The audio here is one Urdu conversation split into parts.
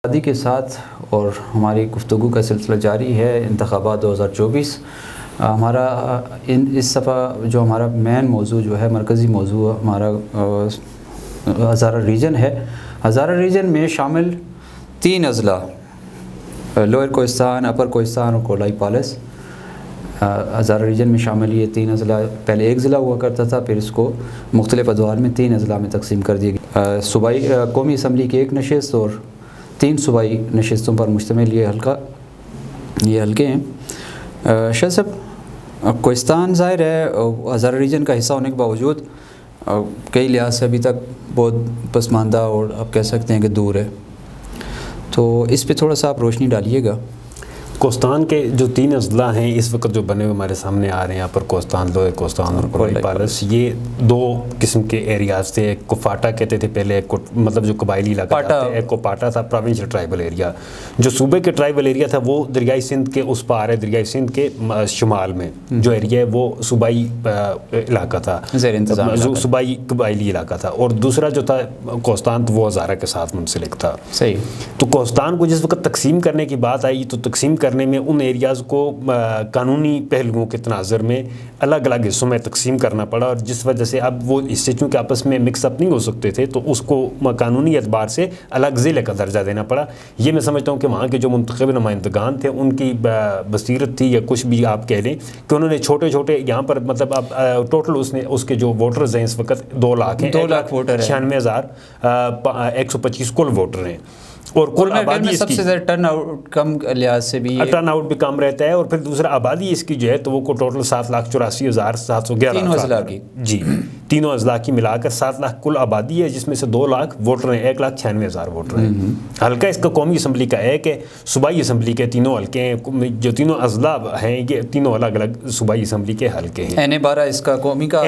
شادی کے ساتھ اور ہماری گفتگو کا سلسلہ جاری ہے انتخابات 2024. ہمارا اس دفعہ جو ہمارا مین موضوع جو ہے مرکزی موضوع ہمارا ہزارہ ریجن ہے. ہزارہ ریجن میں شامل 3 اضلاع لوئر کوہستان، اپر کوہستان اور کولائی پالس. ہزارہ ریجن میں شامل یہ 3 اضلاع. پہلے ایک ضلع ہوا کرتا تھا، پھر اس کو مختلف ادوار میں 3 اضلاع میں تقسیم کر دیا گیا. صوبائی قومی اسمبلی کی 1 نشست اور 3 صوبائی نشستوں پر مشتمل یہ حلقے ہیں. شاہ صاحب، کوہستان ظاہر ہے ہزارہ ریجن کا حصہ ہونے کے باوجود کئی لحاظ سے ابھی تک بہت پسماندہ اور آپ کہہ سکتے ہیں کہ دور ہے، تو اس پہ تھوڑا سا آپ روشنی ڈالیے گا. کوہستان کے جو 3 اضلاع ہیں اس وقت جو بنے ہوئے ہمارے سامنے آ رہے ہیں، اپر کوہستان، لوئر کوہستان اور کولائی پالس، یہ 2 قسم کے ایریاز تھے. ایک کو فاٹا کہتے تھے پہلے، ایک کو مطلب جو قبائلی علاقہ تھا، ایک کو پاٹا تھا پروونشل ٹرائبل ایریا. جو صوبے کے ٹرائبل ایریا تھا وہ دریائے سندھ کے اس پار ہے، دریائے سندھ کے شمال میں جو ایریا ہے وہ صوبائی علاقہ تھا، صوبائی قبائلی علاقہ تھا. اور دوسرا جو تھا کوہستان تو وہ ہزارہ کے ساتھ منسلک تھا. صحیح. تو کوہستان کو جس وقت تقسیم کرنے کی بات آئی تو تقسیم کرنے میں ان ایریاز کو قانونی پہلوؤں کے تناظر میں الگ الگ حصوں میں تقسیم کرنا پڑا، اور جس وجہ سے اب وہ حصے چونکہ آپس میں مکس اپ نہیں ہو سکتے تھے تو اس کو قانونی اعتبار سے الگ ضلع کا درجہ دینا پڑا. یہ میں سمجھتا ہوں کہ وہاں کے جو منتخب نمائندگان تھے ان کی بصیرت تھی یا کچھ بھی آپ کہہ لیں کہ انہوں نے چھوٹے چھوٹے یہاں پر مطلب اب ٹوٹل اس کے جو ووٹرز ہیں اس وقت 2 لاکھ ہیں، 96,125 کل ووٹر ہیں. اور کل آبادی سب سے زیادہ ٹرن آؤٹ کم لحاظ سے بھی ٹرن آؤٹ بھی کم رہتا ہے. اور پھر دوسرا آبادی اس کی جو ہے تو وہ ٹوٹل 7,84,711 تینوں اضلاع کی، جی تینوں اضلاع کی ملا کر 7 لاکھ کل آبادی ہے، جس میں سے 2 لاکھ ووٹر ہیں، 1,96,000 ووٹر ہیں. حلقہ اس کا قومی اسمبلی کا ہے کہ صوبائی اسمبلی کے تینوں حلقے ہیں، جو تینوں اضلاع ہیں یہ تینوں الگ الگ صوبائی اسمبلی کے حلقے ہیں. N12 اس کا قومی کا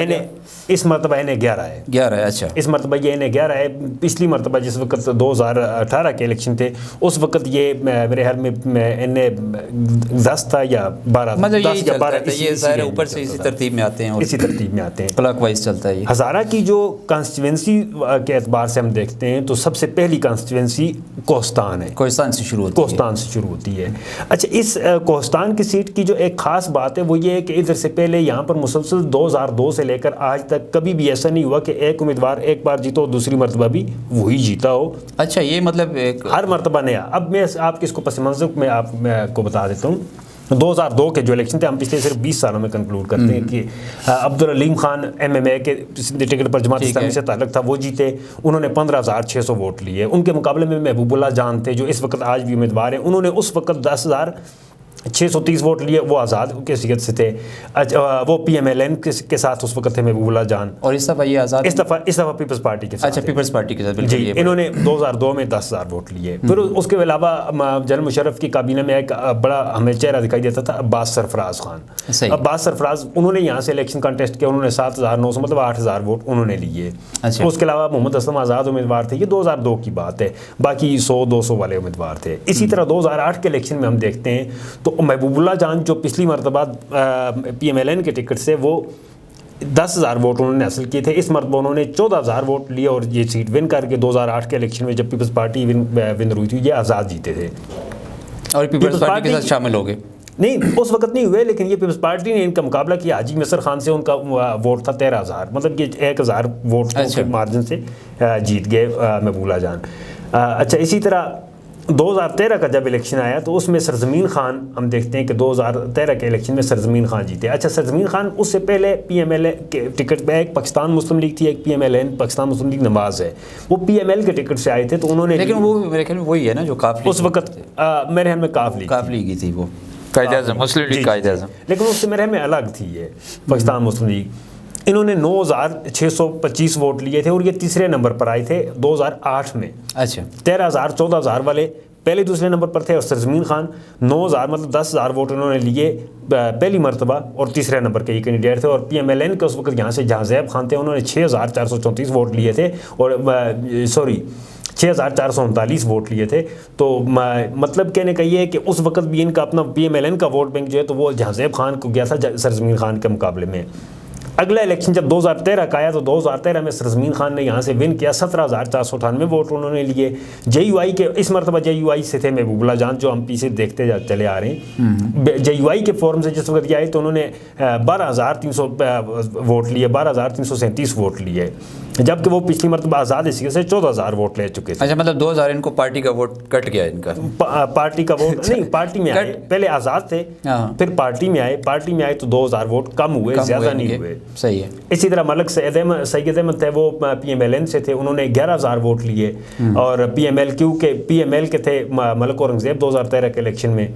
اس مرتبہ N11 ہے. 11 ہے. اچھا، اس مرتبہ یہ N11 ہے. پچھلی مرتبہ جس وقت 2018 کے الیکشن تھے اس وقت یہ میرے خیال میں N10 تھا یا 12 مطلب یہی چلتا ہے، یہ ظاہر اوپر سے اسی ترتیب میں آتے ہیں اور اسی ترتیب میں آتے ہیں، کلاک وائز چلتا ہے. ہزارہ کی جو کانسٹیچوئنسی کے اعتبار سے ہم دیکھتے ہیں تو سب سے پہلی کانسٹیچوئنسی کوہستان ہے، کوہستان سے شروع ہوتی ہے. اچھا، اس کوہستان کی سیٹ کی جو ایک خاص بات ہے وہ یہ ہے کہ ادھر سے پہلے یہاں پر مسلسل 2002 سے لے کر آج تک کبھی بھی ایسا نہیں ہوا کہ ایک امیدوار ایک بار جیتا ہو دوسری مرتبہ بھی وہی جیتا ہو. اچھا، یہ مطلب ہر مرتبہ نیا. اب میں آپ کس کو پس منظر میں آپ کو بتا دیتا ہوں. 2002 کے جو الیکشن تھے ہم پچھلے صرف 20 سالوں میں کنکلوڈ کرتے ہیں کہ عبدالعلیم خان MMA کے ٹکٹ پر جماعت اسلامی سے تعلق تھا، وہ جیتے. انہوں نے 15,600 ووٹ لیے. ان کے مقابلے میں محبوب اللہ جان تھے جو اس وقت آج بھی امیدوار ہیں، انہوں نے اس وقت 10,630 ووٹ لیے. وہ آزاد کی حیثیت سے تھے. وہ PMLN کے ساتھ اس وقت تھے محبوب اللہ جان. اور اس دفعہ یہ آزاد اس دفعہ پیپلز پارٹی کے ساتھ. اچھا، پیپلز پارٹی کے ساتھ جی. انہوں نے 2002 میں 10,000 ووٹ لیے. پھر اس کے علاوہ جنرل مشرف کی کابینہ میں ایک بڑا ہمیں چہرہ دکھائی دیتا تھا، عباس سرفراز خان. عباس سرفراز انہوں نے یہاں سے الیکشن کنٹیسٹ کیا، انہوں نے 7,900 مطلب 8,000 ووٹ انہوں نے لیے. اس کے علاوہ محمد اسلم آزاد امیدوار تھے. یہ 2002 کی بات ہے. باقی 100-200 والے امیدوار تھے. اسی طرح 2008 کے الیکشن میں ہم دیکھتے ہیں تو محبوب اللہ جان جو پچھلی مرتبہ PMLN کے ٹکٹ سے وہ 10,000 ووٹ انہوں نے حاصل کیے تھے. اس مرتبہ انہوں نے 14,000 ووٹ لیے اور یہ سیٹ ون کر کے 2008 کے الیکشن میں جب پیپلز پارٹی ونر ہوئی تھی یہ آزاد جیتے تھے اور پیپلز پارٹی کے ساتھ شامل ہو گئے. نہیں، اس وقت نہیں ہوئے، لیکن یہ پیپلز پارٹی نے ان کا مقابلہ کیا. حاجی مصر خان سے ان کا ووٹ تھا 13,000، مطلب یہ 1,000 ووٹ کے مارجن سے جیت گئے محبوب اللہ جان. اچھا، اسی طرح 2013 کا جب الیکشن آیا تو اس میں سرزمین خان ہم دیکھتے ہیں کہ 2013 کے الیکشن میں سرزمین خان جیتے. اچھا، سرزمین خان اس سے پہلے PML کے ٹکٹ پہ ایک پاکستان مسلم لیگ تھی، ایک PMLN پاکستان مسلم لیگ نواز ہے، وہ PML کے ٹکٹ سے آئے تھے. تو انہوں نے لیکن وہ میرے خیال میں وہی ہے نا جو کافی اس وقت میرے خیال میں کاف لیگ تھی، وہ قائد اعظم مسلم لیگ قائد اعظم، لیکن اس سے میرے خیال میں الگ تھی یہ پاکستان مسلم لیگ. انہوں نے 9,625 ووٹ لیے تھے اور یہ تیسرے نمبر پر آئے تھے 2008 میں. اچھا، 13,000 14,000 والے پہلے دوسرے نمبر پر تھے. اور سرزمین خان 9,000 مطلب 10,000 ووٹ انہوں نے لیے پہلی مرتبہ اور تیسرے نمبر کے یہ کینڈیڈیٹ تھے. اور PMLN کے اس وقت یہاں سے جہازیب خان تھے، انہوں نے 6,434 ووٹ لیے تھے اور 6,439 ووٹ لیے تھے. تو مطلب کہنے کا یہ ہے کہ اس وقت بھی ان کا اپنا PMLN کا ووٹ بینک جو ہے تو وہ جہازیب خان کو گیا تھا سرزمین خان کے مقابلے میں. اگلا الیکشن جب 2013 کا آیا تو 2013 میں سرزمین خان نے یہاں سے ون کیا, 17,498 ووٹ انہوں نے لیے. جے یو آئی کے اس مرتبہ جے یو آئی سے تھے محبوب اللہ جان, جو ہم پیچھے دیکھتے چلے آ رہے ہیں. جے یو آئی کے فورم سے جس وقت یہ آئے تو انہوں نے 12,300 ووٹ لیے, 12,337 ووٹ لیے, جبکہ وہ پچھلی مرتبہ آزاد حیثیت سے 14,000 ووٹ لے چکے تھے. اچھا, مطلب 2000 ان کو پارٹی کا ووٹ کٹ گیا ان کا, پارٹی کا ووٹ نہیں, پارٹی میں آئے, پہلے آزاد تھے پھر پارٹی میں آئے تو 2,000 ووٹ کم ہوئے, زیادہ نہیں ہوئے. صحیح ہے. اسی طرح ملک سید احمد تھے, وہ پی ایم ایل این سے تھے, انہوں نے 11,000 ووٹ لیے. اور پی ایم ایل کے تھے ملک اورنگزیب 2013 کے الیکشن میں,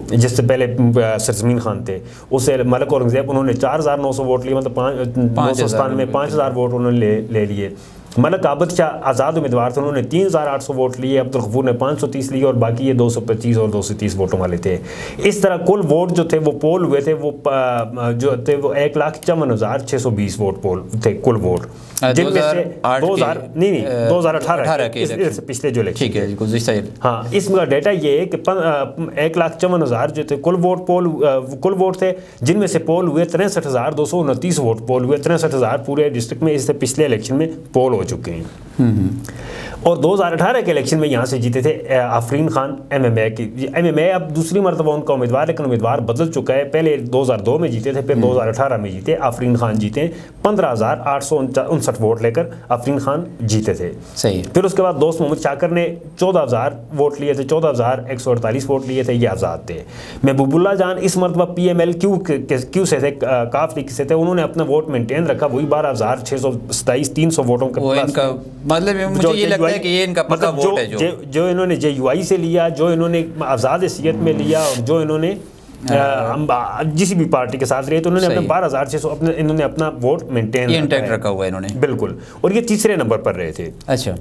جس سے پہلے سرزمین خان تھے, اس سے ملک اورنگزیب انہوں نے 4,900 ووٹ لیے, مطلب 997 میں 5,000 ووٹ انہوں نے لے لیے. ملک عابد شاہ آزاد امیدوار تھے, انہوں نے 3,800 ووٹ لیے, عبدالغفور نے 530 لیے, اور باقی یہ 225 اور 230 ووٹوں والے تھے. اس طرح کل ووٹ جو تھے وہ پول ہوئے تھے, وہ جو تھے وہ 1,54,620 ووٹ پول تھے کل ووٹ, جن میں سے 2018 کے پچھلے جو الیکشن. ہاں, اس کا ڈیٹا یہ ہے کہ 1,54,000 جو تھے کل ووٹ تھے, جن میں سے پول ہوئے 63,229 ووٹ پول ہوئے. 63,000 پورے ڈسٹرکٹ میں اس سے پچھلے الیکشن میں پول ہو چکے ہیں. اور 2018 کے الیکشن میں یہاں سے جیتے تھے Afreen Khan M M A کی. ایم ایم اے اب دوسری مرتبہ ان کا امیدوار, لیکن امیدوار بدل چکا ہے. پہلے 2002 میں جیتے تھے, پھر 2018 میں جیتے. آفرین خان جیتے 15,859 ووٹ لے کر آفرین خان جیتے تھے. صحیح. پھر اس کے بعد دوست محمد شاکر نے 14,000 ووٹ لیے تھے, 14,148 ووٹ لیے تھے, یہ آزاد تھے. محبوب اللہ جان اس مرتبہ پی ایم ایل کیو سے تھے, کاف لیگ سے تھے, انہوں نے اپنا ووٹ مینٹین رکھا, وہی 12,627 300 ووٹوں کا. مطلب مجھے یہ لگتا ہے کہ یہ ان کا پکا ووٹ ہے جو انہوں نے جے یو آئی سے لیا, جو انہوں نے آزاد حیثیت میں لیا, اور جو انہوں نے جسی بھی پارٹی کے ساتھ رہے, تو انہوں نے اپنے 12,600 انہوں نے اپنا ووٹ مینٹین رکھا ہوا ہے انہوں نے. بالکل. اور یہ تیسرے نمبر پر رہے تھے اچھا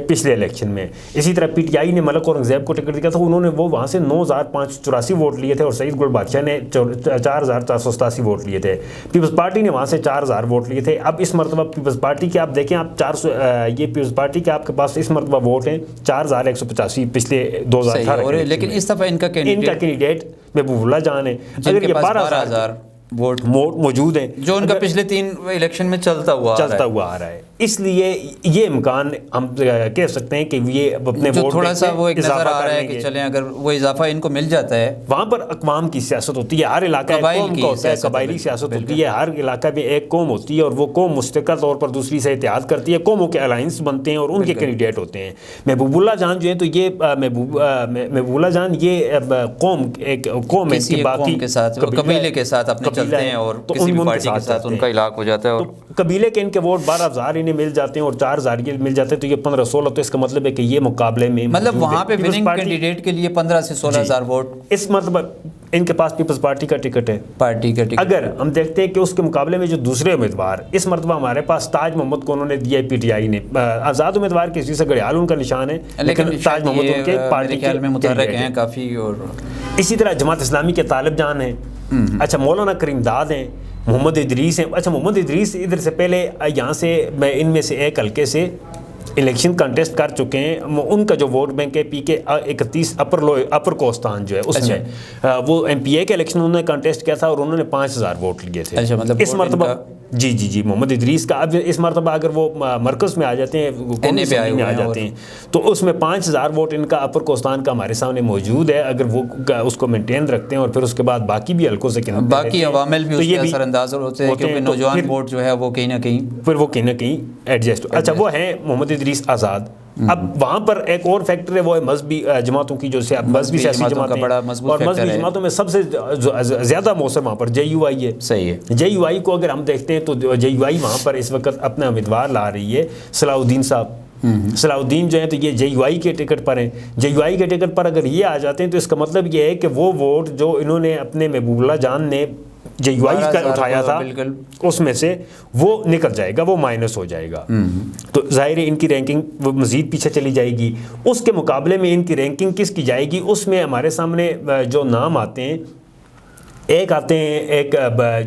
پچھلے الیکشن میں. اسی طرح پی ٹی آئی نے ملک اورنگزیب کو ٹکٹ دیا تھا, انہوں نے وہ وہاں سے 9,584 ووٹ لیے تھے, اور سعید گل بادشاہ نے 4,487 ووٹ لیے تھے. پیپلز پارٹی نے وہاں سے 4,000 ووٹ لیے تھے. اب اس مرتبہ پیپلز پارٹی کے آپ دیکھیں, آپ 400 یہ پیپلز پارٹی کے آپ کے پاس اس مرتبہ ووٹ ہیں 4,185 پچھلے 2018. لیکن اس دفعہ ان کا کینڈیڈیٹ محبوب اللہ جان ہے. اگر یہ 12,000 ووٹ موجود ہیں جو ان کا پچھلے 3 الیکشن میں چلتا ہوا آ رہا ہے, اس لیے یہ امکان ہم کہہ سکتے ہیں کہ یہ اپنے ووٹ تھوڑا سا وہ ایک نظر آ رہا ہے کہ چلیں اگر وہ اضافہ ان کو مل جاتا ہے. وہاں پر اقوام کی سیاست ہوتی ہے, ہر علاقہ قوم کا ہوتا ہے, قبائلی سیاست ہوتی ہے, ہر علاقہ میں ایک قوم ہوتی ہے, اور وہ قوم مستقل طور پر دوسری سے اتحاد کرتی ہے, قوموں کے الائنس بنتے ہیں اور ان کے کینڈیڈیٹ ہوتے ہیں. محبوب اللہ جان جو ہے, تو یہ محبوب اللہ جان یہ قوم ایک قوم ہے کہ باقی کے ساتھ قبیلے کے ساتھ اپنے چلتے ہیں, اور کسی بھی پارٹی کے ساتھ ان کا علاق ہو جاتا ہے, اور قبیلے کے ان کے ووٹ 12,000 انہیں مل جاتے ہیں, اور 4,000 یہ مل جاتے ہیں, تو یہ 15-16. تو اس کا مطلب ہے کہ یہ مقابلے میں مطلب وہاں پہ وننگ کینڈیڈیٹ کے لیے 15 سے 16,000 ووٹ اس مرتبہ ان کے پاس پیپلز پارٹی کا ٹکٹ ہے. اگر ہم دیکھتے ہیں کہ اس کے مقابلے میں جو دوسرے امیدوار اس مرتبہ ہمارے پاس تاج محمد کو انہوں نے دیا پی ٹی آئی نے, آزاد امیدوار کسی سے گھڑیال ان کا نشان ہے, لیکن تاج محمد ان کے پارٹی کے میں متحرک ہیں کافی. اور اسی طرح جماعت اسلامی کے طالب جان ہیں, اچھا مولانا کریم داد ہیں, محمد ادریس ہیں. اچھا محمد ادریس ادھر سے پہلے یہاں سے میں ان میں سے ایک حلقے سے الیکشن کنٹیسٹ کر چکے ہیں. ان کا جو ووٹ بینک ہے پی کے 31 اپر کوستان جو ہے اس میں وہ ایم پی اے کے الیکشن انہوں نے کنٹیسٹ کیا تھا, اور انہوں نے 5,000 ووٹ لیے تھے. اچھا, مطلب اس مرتبہ جی محمد ادریس کا اب اس مرتبہ اگر وہ مرکز میں آ جاتے ہیں, میں آ جاتے ہیں, تو اس میں 5,000 ووٹ ان کا اپر کوستان کا ہمارے سامنے موجود ہے. اگر وہ اس کو مینٹین رکھتے ہیں, اور پھر اس کے بعد باقی بھی حلقوں سے باقی عوامل بھی اس کے اثر انداز ہوتے ہیں, کیونکہ نوجوان ووٹ جو ہے وہ کہیں نہ کہیں ایڈجسٹ. اچھا, وہ ہیں محمد ادریس آزاد. اب وہاں پر ایک اور فیکٹر ہے, وہ ہے مذہبی جماعتوں کی, جو مذہبی سیاسی جماعتیں, اور مذہبی جماعتوں میں سب سے زیادہ موثر وہاں پر جے یو آئی ہے. صحیح ہے. جے یو آئی کو اگر ہم دیکھتے ہیں تو جے یو آئی وہاں پر اس وقت اپنا امیدوار لا رہی ہے صلاح الدین صاحب. صلاح الدین جو ہیں تو یہ جے یو آئی کے ٹکٹ پر ہیں. جے یو آئی کے ٹکٹ پر اگر یہ آ جاتے ہیں تو اس کا مطلب یہ ہے کہ وہ ووٹ جو انہوں نے اپنے محبوب اللہ جان نے جے یو آئی کا اٹھایا تھا اس میں سے وہ نکل جائے گا, وہ مائنس ہو جائے گا. تو ظاہر ہے ان کی رینکنگ وہ مزید پیچھے چلی جائے گی. اس کے مقابلے میں ان کی رینکنگ کس کی جائے گی, اس میں ہمارے سامنے جو نام آتے ہیں ایک آتے ہیں ایک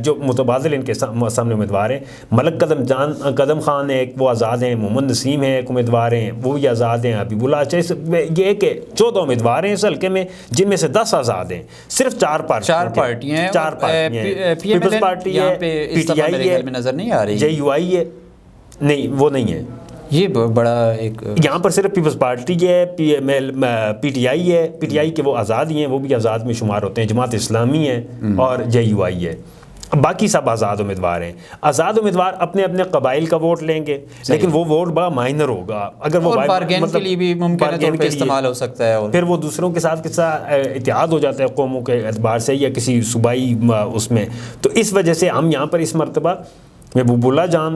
جو متبادل ان کے سامنے امیدوار ہیں، ملک قدم خان ایک وہ آزاد ہیں، محمد نسیم ہیں ایک امیدوار ہیں وہ بھی آزاد ہیں، حبیب اللہ اچھا، یہ کہ 14 امیدوار ہیں اس حلقے میں، جن میں سے 10 آزاد ہیں، صرف 4 پارٹیاں ہیں، پیپلز پارٹی ہے، پی ٹی آئی ہے، نظر نہیں آ رہی، جے یو آئی ہے، نہیں وہ نہیں ہے، یہ بڑا ایک یہاں پر صرف پیپلز پارٹی ہے، پی ٹی آئی ہے، پی ٹی آئی کے وہ آزاد ہی ہیں، وہ بھی آزاد میں شمار ہوتے ہیں، جماعت اسلامی ہے اور جے یو آئی ہے، باقی سب آزاد امیدوار ہیں۔ آزاد امیدوار اپنے اپنے قبائل کا ووٹ لیں گے، لیکن وہ ووٹ بڑا مائنر ہوگا، اگر وہ بارگین کے لیے بھی ممکن ہے تو استعمال ہو سکتا ہے، اور پھر وہ دوسروں کے ساتھ اتحاد ہو جاتا ہے قوموں کے اعتبار سے یا کسی صوبائی اس میں، تو اس وجہ سے ہم یہاں پر اس مرتبہ محبوب اللہ جان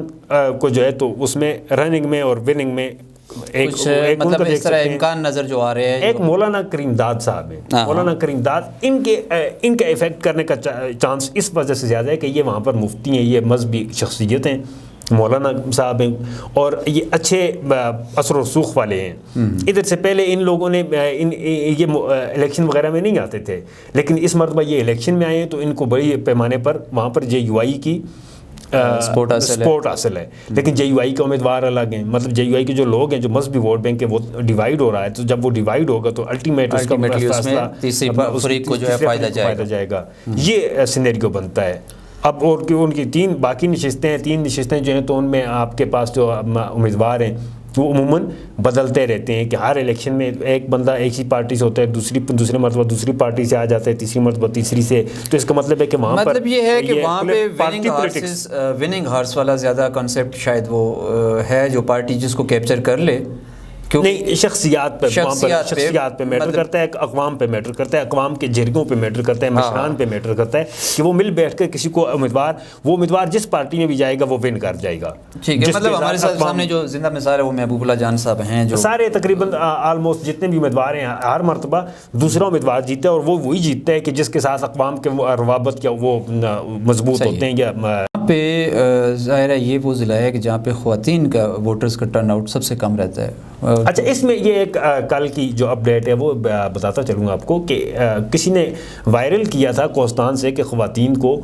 کو جو ہے تو اس میں رننگ میں اور وننگ میں ایک مطلب اس طرح امکان نظر جو آ رہے ہیں، ایک مولانا کریم داد صاحب ہیں، مولانا کریم داد ان کا افیکٹ کرنے کا چانس اس وجہ سے زیادہ ہے کہ یہ وہاں پر مفتی ہیں، یہ مذہبی شخصیت ہیں، مولانا صاحب ہیں اور یہ اچھے اثر و رسوخ والے ہیں۔ ادھر سے پہلے ان لوگوں نے یہ الیکشن وغیرہ میں نہیں آتے تھے، لیکن اس مرتبہ یہ الیکشن میں آئے ہیں تو ان کو بڑی پیمانے پر وہاں پر جے یو آئی کی سپورٹ حاصل ہے، لیکن جے یو آئی کا امیدوار الگ ہیں، مطلب جے یو آئی کے جو لوگ ہیں جو مذہبی ووٹ بینک ہے وہ ڈیوائیڈ ہو رہا ہے، تو جب وہ ڈیوائیڈ ہوگا تو الٹیمیٹ اس کا فیصلہ تیسری فریق کو جو ہے فائدہ جائے گا، یہ سینیریو بنتا ہے۔ اب اور ان کی 3 باقی نشستیں جو ہیں تو ان میں آپ کے پاس جو امیدوار ہیں وہ عموماً بدلتے رہتے ہیں کہ ہر الیکشن میں ایک بندہ ایک ہی پارٹی سے ہوتا ہے، دوسرے مرتبہ دوسری پارٹی سے آ جاتا ہے، تیسری مرتبہ تیسری سے، تو اس کا مطلب ہے کہ وہاں پر مطلب یہ ہے کہ وہاں پہ وننگ ہارس والا زیادہ کنسیپٹ شاید وہ ہے جو پارٹی جس کو کیپچر کر لے، نہیں شخصیات پہ میٹر کرتا ہے، اقوام پہ میٹر کرتا ہے، اقوام کے جرگوں پہ میٹر کرتا ہے، مشران پہ میٹر کرتا ہے کہ وہ مل بیٹھ کر کسی کو وہ امیدوار جس پارٹی میں بھی جائے گا وہ ون کر جائے گا۔ ٹھیک ہے، مطلب ہمارے سامنے جو زندہ مثال ہے وہ محبوب اللہ جان صاحب ہیں، جو سارے تقریباً آلموسٹ جتنے بھی امیدوار ہیں ہر مرتبہ دوسرا امیدوار جیتا ہے اور وہ وہی جیتتا ہے کہ جس کے ساتھ اقوام کے روابط کیا وہ مضبوط ہوتے ہیں۔ یا پہ ظاہر ہے یہ وہ ضلع ہے کہ جہاں پہ خواتین کا ووٹرز کا ٹرن آؤٹ سب سے کم رہتا ہے۔ اچھا، اس میں یہ ایک کل کی جو اپڈیٹ ہے وہ بتاتا چلوں گا آپ کو کہ کسی نے وائرل کیا تھا کوستان سے کہ خواتین کو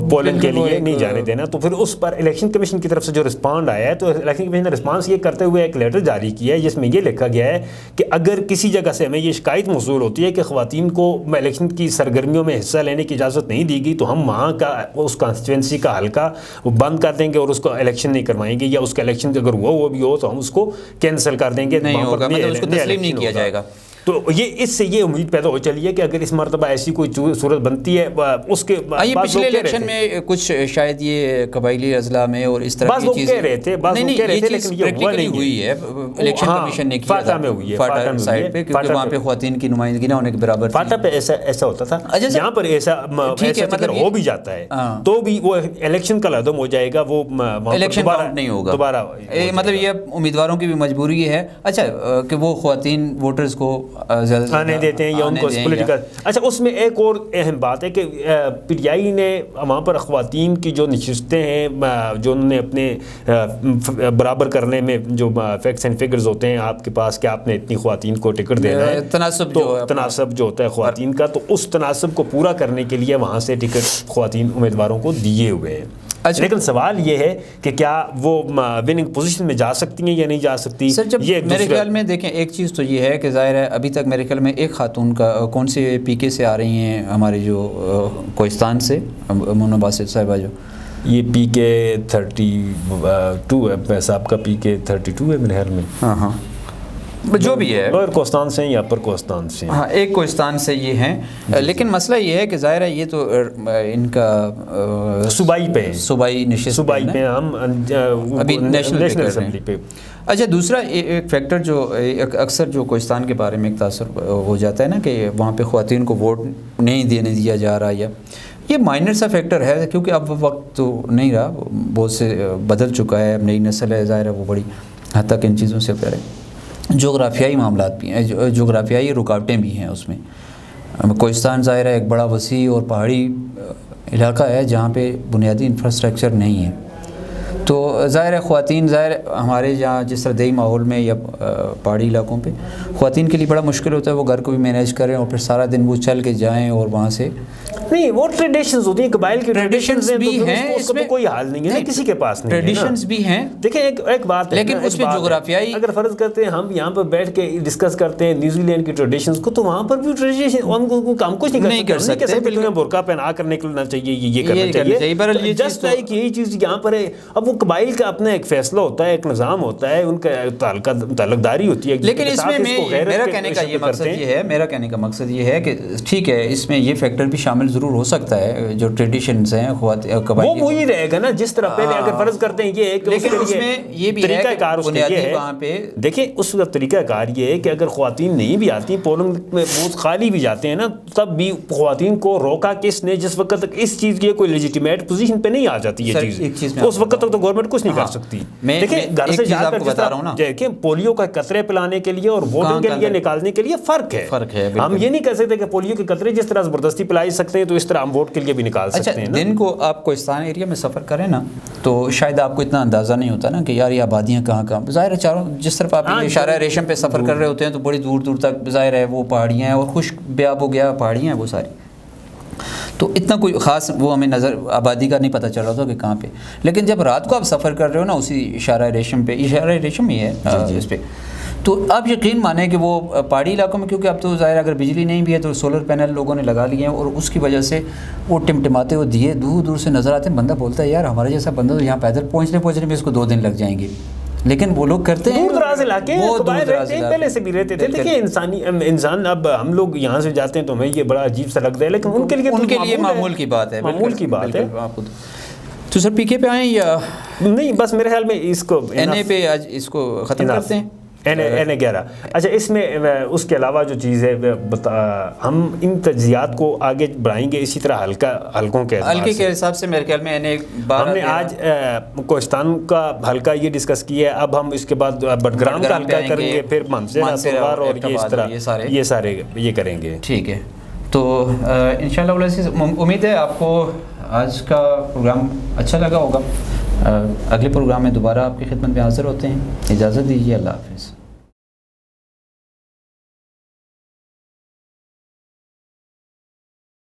پولنگ کے لیے نہیں جانے دینا، تو پھر اس پر الیکشن کمیشن کی طرف سے جو رسپانڈ آیا ہے تو الیکشن کمیشن نے رسپانس یہ کرتے ہوئے ایک لیٹر جاری کیا ہے جس میں یہ لکھا گیا ہے کہ اگر کسی جگہ سے ہمیں یہ شکایت موصول ہوتی ہے کہ خواتین کو الیکشن کی سرگرمیوں میں حصہ لینے کی اجازت نہیں دی گئی تو ہم وہاں کا اس کانسٹیچوئنسی کا حلقہ وہ بند کر دیں گے اور اس کو الیکشن نہیں کروائیں گے، یا اس کا الیکشن اگر وہ بھی ہو تو ہم اس کو کینسل کر دیں گے، نہیں ہوگا، مطلب اس کو تسلیم نہیں کیا جائے گا۔ تو یہ اس سے یہ امید پیدا ہو چلی ہے کہ اگر اس مرتبہ ایسی کوئی صورت بنتی ہے اس کے پچھلے الیکشن میں کچھ شاید یہ قبائلی اضلاع میں اور اس طرح کی چیزیں کہہ رہے تھے، لیکن یہ ہوا نہیں ہوئی ہے، الیکشن کمیشن نے کیا فاٹا میں ہوئی ہے، فاٹا سائڈ پہ، کیونکہ وہاں پہ خواتین کی نمائندگی نہ ہونے کے برابر تھی۔ فاٹا پہ ایسا ہوتا تھا، یہاں پر ایسا اگر ہو بھی جاتا ہے تو بھی وہ الیکشن کا لازم ہو جائے گا، وہ الیکشن کاؤنٹ نہیں ہوگا دوبارہ، مطلب یہ امیدواروں کی بھی مجبوری ہے اچھا کہ وہ خواتین ووٹرز کو زیادہ دیتے ہیں یا ان کو پولیٹیکل۔ اچھا، اس میں ایک اور اہم بات ہے کہ پی ٹی آئی نے وہاں پر خواتین کی جو نشستیں ہیں جو انہوں نے اپنے برابر کرنے میں جو فیکٹس اینڈ فگرز ہوتے ہیں آپ کے پاس کہ آپ نے اتنی خواتین کو ٹکٹ دینا ہے، تناسب جو ہوتا ہے خواتین کا، تو اس تناسب کو پورا کرنے کے لیے وہاں سے ٹکٹ خواتین امیدواروں کو دیے ہوئے ہیں۔ لیکن سوال یہ ہے کہ کیا وہ وننگ پوزیشن میں جا سکتی ہیں یا نہیں جا سکتی؟ سر جب میرے خیال میں دیکھیں ایک چیز تو یہ ہے کہ ظاہر ہے ابھی تک میرے خیال میں ایک خاتون کا کون سے پی کے سے آ رہی ہیں ہمارے جو کوہستان سے مونا باسط صاحبہ، جو یہ پی کے 32 ہے، صاحب کا پی کے 32 ہے میرے خیال میں، ہاں جو بھی ہے، لوئر کوہستان سے یا اپر کوہستان سے، ہاں ایک کوہستان سے یہ ہیں، لیکن مسئلہ یہ ہے کہ ظاہر ہے یہ تو ان کا صوبائی نشست پہ ہم ابھی نیشنل اسمبلی پہ۔ اچھا، دوسرا ایک فیکٹر جو اکثر جو کوہستان کے بارے میں ایک تاثر ہو جاتا ہے نا کہ وہاں پہ خواتین کو ووٹ نہیں دینے دیا جا رہا، یا یہ مائنر سا فیکٹر ہے کیونکہ اب وقت تو نہیں رہا، بہت سے بدل چکا ہے، اب نئی نسل ہے، ظاہر ہے وہ بڑی حد تک ان چیزوں سے پڑے، جغرافیائی معاملات بھی ہیں، جغرافیائی رکاوٹیں بھی ہیں اس میں۔ کوہستان ظاہر ہے ایک بڑا وسیع اور پہاڑی علاقہ ہے جہاں پہ بنیادی انفراسٹرکچر نہیں ہے، تو ظاہر ہے خواتین ہمارے جہاں جس طرح دیہی ماحول میں یا پہاڑی علاقوں پہ خواتین کے لیے بڑا مشکل ہوتا ہے، وہ گھر کو بھی مینیج کریں اور پھر سارا دن وہ چل کے جائیں اور وہاں سے نہیں وہ ٹریڈیشنز ہوتی ہیں قبائل کی ٹریڈیشنز بھی ہیں, اس میں کوئی حال نہیں ہے کسی کے پاس نہیں ہے. ٹریڈیشنز بھی ہیں دیکھیں ایک بات ہے, لیکن اس میں جغرافیائی اگر فرض کرتے ہیں ہم یہاں پر بیٹھ کے ڈسکس کرتے ہیں نیوزی لینڈ کی ٹریڈیشنز کو, تو وہاں پر بھی ٹریڈیشن ہم کچھ نہیں کر سکتے. بالکل برقع پہنا کر نکلنا چاہیے, یہ کرنا چاہیے. جسٹ لائک یہی چیز یہاں پر ہے. اب وہ قبائل کا اپنا ایک فیصلہ ہوتا ہے, ایک نظام ہوتا ہے, ان کا تعلق داری ہوتی ہے. لیکن اس میں میرا کہنے کا یہ مقصد یہ ہے, میرا کہنے کا مقصد یہ ہے کہ ٹھیک ہے اس میں یہ فیکٹر بھی شامل ضرور ہو سکتا ہے, جو ٹریڈیشنز ہیں قبائل وہ وہی رہے گا نا جس طرح پہلے اگر فرض کرتے ہیں یہ ایک, لیکن اس میں یہ بھی طریقہ کار اس کا یہ ہے وہاں پہ دیکھیں اس کا طریقہ کار یہ ہے کہ اگر خواتین نہیں بھی آتی, پولنگ میں بوتھ خالی بھی جاتے ہیں نا, تب بھی خواتین کو روکا کس نے, جس وقت تک اس چیز کی کوئی لیجیٹیمیٹ پوزیشن پہ نہیں آ جاتی یہ چیز, اس وقت تک تو گورنمنٹ کچھ نہیں کر سکتی. دیکھیں گھر سے جا کر دیکھیں پولیو کا قطرے پلانے کے لیے اور ووٹنگ کے لیے نکالنے کے لیے فرق ہے. ہم یہ نہیں کہہ سکتے کہ پولیو کے قطرے جس طرح زبردستی پلا سکتے ہیں تو اس طرح ہم ووٹ کے لیے بھی نکال سکتے ہیں. دن کو آپ کوہستان ایریا میں سفر کریں نا تو شاید آپ کو اتنا اندازہ نہیں ہوتا نا کہ یار یہ آبادیاں کہاں کہاں. ظاہر ہے چاروں جس طرف آپ اشارہ ریشم پہ سفر کر رہے ہوتے ہیں تو بڑی دور دور تک ظاہر ہے وہ پہاڑیاں ہیں اور خشک بیاب ہو گیا پہاڑیاں ہیں وہ ساری, تو اتنا کوئی خاص وہ ہمیں نظر آبادی کا نہیں پتہ چل رہا تھا کہ کہاں پہ. لیکن جب رات کو آپ سفر کر رہے ہو نا اسی اشارہ ریشم پہ, اشارہ ریشم ہی ہے اس پہ, تو آپ یقین مانیں کہ وہ پہاڑی علاقوں میں, کیونکہ اب تو ظاہر اگر بجلی نہیں بھی ہے تو سولر پینل لوگوں نے لگا لیے ہیں, اور اس کی وجہ سے وہ ٹمٹماتے وہ دیے دور دور سے نظر آتے ہیں. بندہ بولتا ہے یار ہمارا جیسا بندہ تو یہاں پیدل پہنچنے میں اس کو 2 دن لگ جائیں گے, لیکن وہ لوگ کرتے ہیں. دور دراز علاقے پہلے سے بھی رہتے تھے. دیکھیں انسان اب ہم لوگ یہاں سے جاتے ہیں تو ہمیں یہ بڑا عجیب سا لگتا ہے, لیکن ان کے لیے معمول کی بات ہے, معمول کی بات ہے. تو سر پی کے پہ آئیں یا نہیں؟ بس میرے خیال میں اس کو این اے پہ آج اس کو ختم کرتے ہیں. N11. اچھا اس میں اس کے علاوہ جو چیز ہے ہم ان تجزیات کو آگے بڑھائیں گے اسی طرح حلقوں کے حساب سے. میرے خیال میں ہم نے آج کوہستان کا حلقہ یہ ڈسکس کیا ہے, اب ہم اس کے بعد بٹگرام کا حلقہ کریں گے, پھر مانسہر اور یہ اس طرح یہ سارے یہ کریں گے. ٹھیک ہے, تو انشاءاللہ امید ہے آپ کو آج کا پروگرام اچھا لگا ہوگا. اگلے پروگرام میں دوبارہ آپ کی خدمت میں حاضر ہوتے ہیں. اجازت دیجیے, اللہ حافظ.